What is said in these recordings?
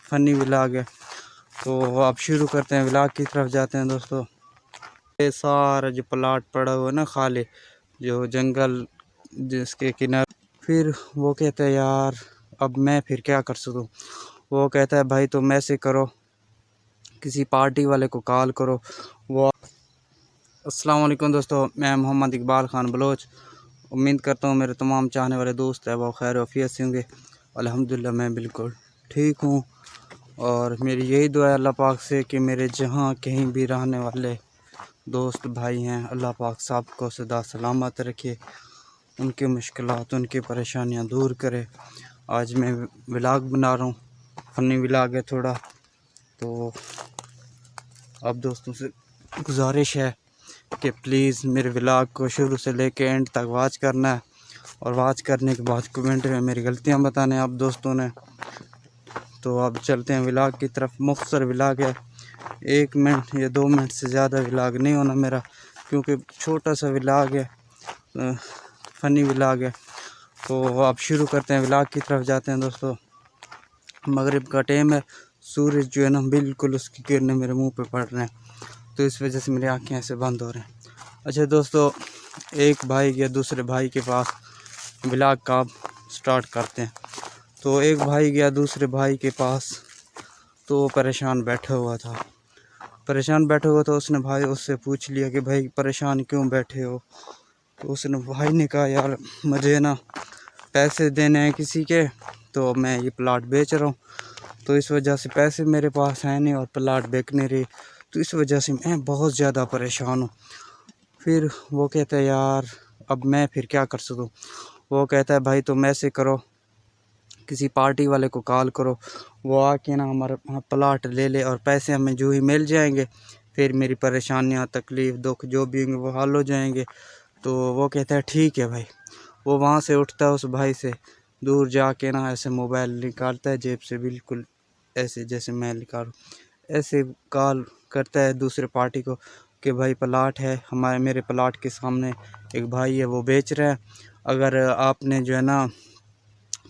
فنی ولاگ ہے، تو اب شروع کرتے ہیں، ولاگ کی طرف جاتے ہیں دوستو۔ یہ سارا جو پلاٹ پڑا ہوا ہے نا خالی، جو جنگل جس کے کنارے، پھر وہ کہتا ہے یار اب میں پھر کیا کر سکوں۔ وہ کہتا ہے بھائی تم ایسے کرو، کسی پارٹی والے کو کال کرو۔ وہ السلام علیکم دوستو، میں محمد اقبال خان بلوچ، امید کرتا ہوں میرے تمام چاہنے والے دوست ہیں وہ خیر و عافیت سے ہوں گے۔ الحمدللہ میں بالکل ٹھیک ہوں، اور میری یہی دعا ہے اللہ پاک سے کہ میرے جہاں کہیں بھی رہنے والے دوست بھائی ہیں، اللہ پاک سب کو سدا سلامت رکھے، ان کی مشکلات ان کی پریشانیاں دور کرے۔ آج میں ولاگ بنا رہا ہوں، فنی ولاگ ہے تھوڑا، تو اب دوستوں سے گزارش ہے کہ پلیز میرے ولاگ کو شروع سے لے کے اینڈ تک واچ کرنا ہے، اور واچ کرنے کے بعد کمنٹ میں میری غلطیاں بتانے اب دوستوں نے۔ تو اب چلتے ہیں ولاگ کی طرف۔ مختصر ولاگ ہے، 1 منٹ یا 2 منٹ سے زیادہ ولاگ نہیں ہونا میرا، کیونکہ چھوٹا سا ولاگ ہے، فنی ولاگ ہے۔ تو اب شروع کرتے ہیں، ولاگ کی طرف جاتے ہیں دوستو۔ مغرب کا ٹائم ہے، سورج جو ہے نا بالکل اس کی کرنیں میرے منہ پہ پڑ رہے ہیں، تو اس وجہ سے میری آنکھیں ایسے بند ہو رہے ہیں۔ اچھا دوستو، ایک بھائی گیا دوسرے بھائی کے پاس، ولاگ کا سٹارٹ کرتے ہیں۔ تو ایک بھائی گیا دوسرے بھائی کے پاس، تو وہ پریشان بیٹھا ہوا تھا۔ تو اس سے پوچھ لیا کہ بھائی پریشان کیوں بیٹھے ہو؟ تو اس نے بھائی نے کہا یار مجھے نا پیسے دینے ہیں کسی کے، تو میں یہ پلاٹ بیچ رہا ہوں، تو اس وجہ سے پیسے میرے پاس ہیں نہیں اور پلاٹ بیک نہیں رہی، تو اس وجہ سے میں بہت زیادہ پریشان ہوں۔ پھر وہ کہتا ہے یار اب میں پھر کیا کر سکوں۔ وہ کہتا ہے بھائی تم ایسے کرو، کسی پارٹی والے کو کال کرو، وہ آ کے نا ہمارا پلاٹ لے لے، اور پیسے ہمیں جو ہی مل جائیں گے، پھر میری پریشانیاں تکلیف دکھ جو بھی ہوں گے وہ حل ہو جائیں گے۔ تو وہ کہتا ہے ٹھیک ہے بھائی۔ وہ وہاں سے اٹھتا ہے، اس بھائی سے دور جا کے نا ایسے موبائل نکالتا ہے جیب سے، بالکل ایسے جیسے میں نکالوں، ایسے کال کرتا ہے دوسرے پارٹی کو کہ بھائی پلاٹ ہے میرے پلاٹ کے سامنے ایک بھائی ہے وہ بیچ رہا ہے، اگر آپ نے جو ہے نا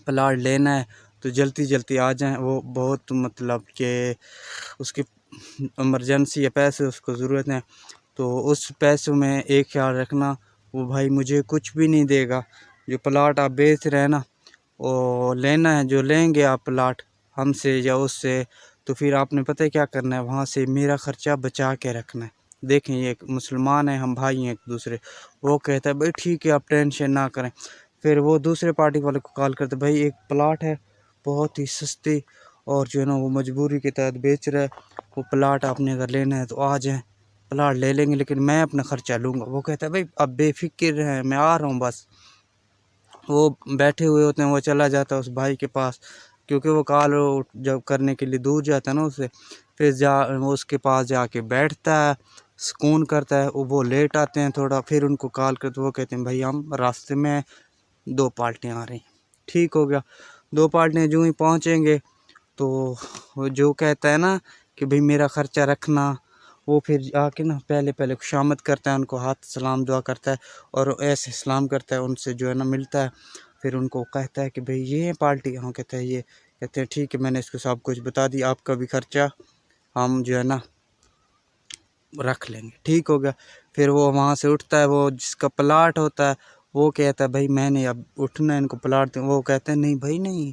پلاٹ لینا ہے تو جلدی آ جائیں، وہ بہت مطلب کہ اس کی ایمرجنسی ہے، پیسے اس کو ضرورت ہے، تو اس پیسوں میں ایک خیال رکھنا وہ بھائی مجھے کچھ بھی نہیں دے گا، جو پلاٹ آپ بیچ رہے ہیں نا وہ لینا ہے، جو لیں گے آپ پلاٹ ہم سے یا اس سے، تو پھر آپ نے پتہ کیا کرنا ہے، وہاں سے میرا خرچہ بچا کے رکھنا ہے۔ دیکھیں یہ ایک مسلمان ہیں، ہم بھائی ہیں ایک دوسرے۔ وہ کہتا ہے بھائی ٹھیک ہے آپ ٹینشن نہ کریں۔ پھر وہ دوسرے پارٹی والے کو کال کرتے بھائی ایک پلاٹ ہے بہت ہی سستی، اور جو ہے نا وہ مجبوری کے تحت بیچ رہا ہے، وہ پلاٹ آپ نے اگر لینا ہے تو آ جائیں، پلاٹ لے لیں گے لیکن میں اپنا خرچہ لوں گا۔ وہ کہتا ہے بھائی اب بے فکر ہیں، میں آ رہا ہوں بس۔ وہ بیٹھے ہوئے ہوتے ہیں، وہ چلا جاتا ہے اس بھائی کے پاس، کیونکہ وہ کال جب کرنے کے لیے دور جاتا ہے نا اسے، پھر وہ اس کے پاس جا کے بیٹھتا ہے، سکون کرتا ہے، وہ لیٹ آتے ہیں تھوڑا، پھر ان کو کال کرتے وہ کہتے ہیں بھائی ہم راستے میں 2 پارٹیاں آ رہی ہیں۔ ٹھیک ہو گیا، 2 پارٹیاں جو ہی پہنچیں گے تو وہ جو کہتا ہے نا کہ بھائی میرا خرچہ رکھنا، وہ پھر آ کے نا پہلے خوشامد کرتا ہے، ان کو ہاتھ سلام دعا کرتا ہے، اور ایسے سلام کرتا ہے، ان سے جو ہے نا ملتا ہے، پھر ان کو کہتا ہے کہ بھائی یہ پارٹی، ہاں کہتا ہے یہ، کہتے ہیں ٹھیک ہے میں نے اس کو سب کچھ بتا دیا، آپ کا بھی خرچہ ہم جو ہے نا رکھ لیں گے۔ ٹھیک ہو گیا، پھر وہ وہاں سے اٹھتا ہے، وہ جس کا پلاٹ ہوتا ہے وہ کہتا ہے بھائی میں نے اب اٹھنا ہے، ان کو پلاٹ دیں۔ وہ کہتے ہیں نہیں بھائی نہیں،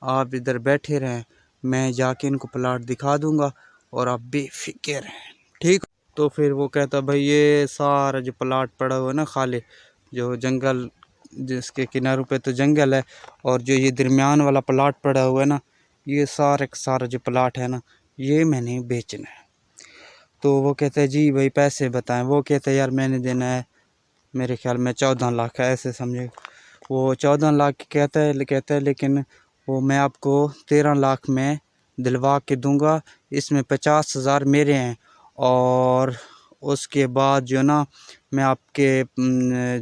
آپ ادھر بیٹھے رہیں، میں جا کے ان کو پلاٹ دکھا دوں گا اور آپ بے فکر ہیں، ٹھیک۔ تو پھر وہ کہتا ہے بھائی یہ سارا جو پلاٹ پڑا ہوا ہے نا خالی، جو جنگل جس کے کناروں پہ تو جنگل ہے، اور جو یہ درمیان والا پلاٹ پڑا ہوا ہے نا، یہ سارا جو پلاٹ ہے نا یہ میں نے بیچنا ہے۔ تو وہ کہتا ہے جی بھائی پیسے بتائیں۔ وہ کہتا ہے یار میں نے دینا ہے میرے خیال میں 14 لاکھ ہے، ایسے سمجھے۔ وہ 14 لاکھ کہتا ہے لیکن وہ میں آپ کو 13 لاکھ میں دلوا کے دوں گا، اس میں 50,000 میرے ہیں، اور اس کے بعد جو نا میں آپ کے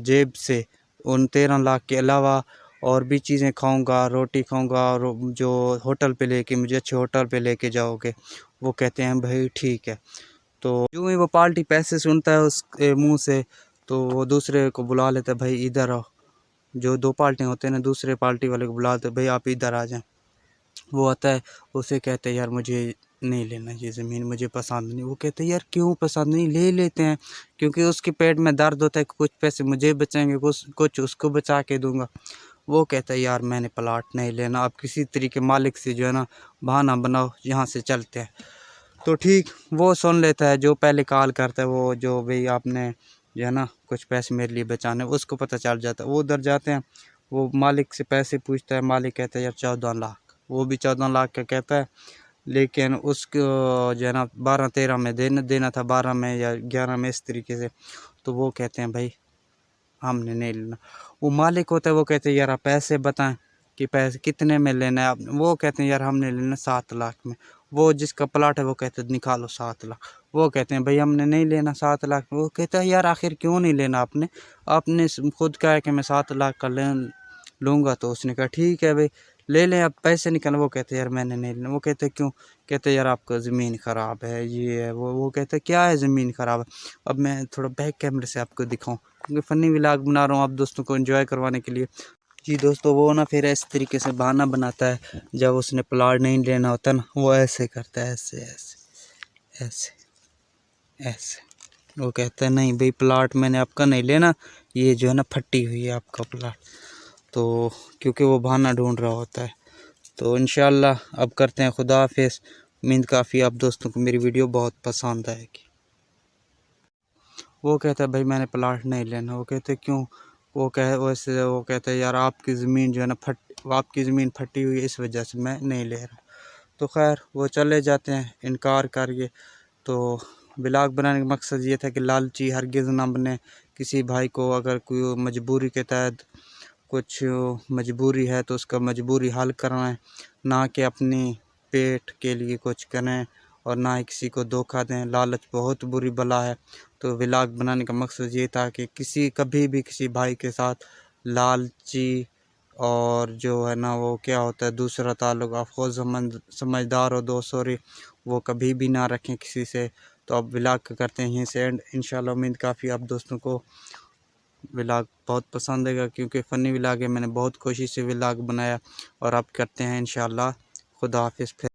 جیب سے ان 13 لاکھ کے علاوہ اور بھی چیزیں کھاؤں گا، روٹی کھاؤں گا، اور جو ہوٹل پہ لے کے مجھے اچھے ہوٹل پہ لے کے جاؤ گے۔ وہ کہتے ہیں بھائی ٹھیک ہے۔ تو جو ہی وہ پارٹی پیسے سنتا ہے اس کے منہ سے، تو وہ دوسرے کو بلا لیتا ہے بھائی ادھر آؤ۔ جو 2 پارٹیاں ہوتے ہیں نا، دوسرے پارٹی والے کو بلا لیتے ہیں بھائی آپ ادھر آ جائیں۔ وہ آتا ہے اسے کہتے ہیں یار مجھے نہیں لینا یہ زمین، مجھے پسند نہیں. وہ کہتے ہیں یار کیوں پسند نہیں، لے لیتے ہیں، کیونکہ اس کے پیٹ میں درد ہوتا ہے کہ کچھ پیسے مجھے بچائیں گے، کچھ اس کو بچا کے دوں گا. وہ کہتا ہے یار میں نے پلاٹ نہیں لینا، آپ کسی طریقے مالک سے جو ہے نا بہانہ بناؤ، یہاں سے چلتے ہیں. تو ٹھیک وہ سن لیتا ہے، جو پہلے کال کرتا ہے وہ جو بھئی آپ نے جو ہے نا کچھ پیسے میرے لیے بچانے، اس کو پتہ چل جاتا ہے. وہ ادھر جاتے ہیں، وہ مالک سے پیسے پوچھتا ہے. مالک کہتا ہے یار 14 لاکھ. وہ بھی 14 لاکھ کا کہتا ہے، لیکن اس کو جو ہے نا 12-13 میں دینا تھا، 12 میں یا 11 میں اس طریقے سے. تو وہ کہتے ہیں بھائی ہم نے نہیں لینا. وہ مالک ہوتا ہے، وہ کہتے ہیں یار آپ پیسے بتائیں کہ پیسے کتنے میں لینا ہے آپ. وہ کہتے ہیں یار ہم نے لینا 7 لاکھ میں. وہ جس کا پلاٹ ہے وہ کہتے ہیں نکالو 7 لاکھ. وہ کہتے ہیں بھائی ہم نے نہیں لینا 7 لاکھ. وہ کہتا ہے یار آخر کیوں نہیں لینا آپ نے خود کہا ہے کہ میں 7 لاکھ کا لوں گا. تو اس نے کہا ٹھیک ہے بھائی لے لیں، اب پیسے نکالنا. وہ کہتے ہیں یار میں نے نہیں لینا. وہ کہتے ہیں کیوں؟ کہتے ہیں یار آپ کا زمین خراب ہے، یہ ہے وہ کہتے ہیں کیا ہے زمین خراب ہے. اب میں تھوڑا بیک کیمرے سے آپ کو دکھاؤں کیونکہ فنی ولاگ بنا رہا ہوں آپ دوستوں کو انجوائے کروانے کے لیے. جی دوستو وہ نا پھر اس طریقے سے بہانہ بناتا ہے، جب اس نے پلاٹ نہیں لینا ہوتا نا وہ ایسے کرتا ہے، ایسے ایسے ایسے ایسے. وہ کہتا ہے نہیں بھئی پلاٹ میں نے آپ کا نہیں لینا، یہ جو ہے نا پھٹی ہوئی ہے آپ کا پلاٹ. تو کیونکہ وہ بہانہ ڈھونڈ رہا ہوتا ہے. تو انشاءاللہ اب کرتے ہیں خدا حافظ. امید کافی آپ دوستوں کو میری ویڈیو بہت پسند آئے گی. وہ کہتا ہے بھائی میں نے پلاٹ نہیں لینا. وہ کہتے کیوں؟ وہ کہتا ہے یار آپ کی زمین جو ہے نا آپ کی زمین پھٹی ہوئی ہے، اس وجہ سے میں نہیں لے رہا. تو خیر وہ چلے جاتے ہیں انکار کر کے. تو ولاگ بنانے کا مقصد یہ تھا کہ لالچی ہرگز نہ بنے. کسی بھائی کو اگر کوئی مجبوری کے تحت کچھ مجبوری ہے تو اس کا مجبوری حل کرائیں، نہ کہ اپنی پیٹ کے لیے کچھ کریں اور نہ ہی کسی کو دھوکہ دیں. لالچ بہت بری بلا ہے. تو ولاگ بنانے کا مقصد یہ تھا کہ کبھی بھی کسی بھائی کے ساتھ لالچی اور جو ہے نا وہ کیا ہوتا ہے دوسرا تعلق، آپ خود سمجھدار ہو دوست، سوری وہ کبھی بھی نہ رکھیں کسی سے. تو اب ولاگ کرتے ہیں یہیں سے اینڈ. انشاءاللہ امید کافی آپ دوستوں کو ولاگ بہت پسند ہے گا، کیونکہ فنی ولاگ ہے، میں نے بہت کوشش سے ولاگ بنایا. اور اب کرتے ہیں انشاءاللہ خدا حافظ. پھر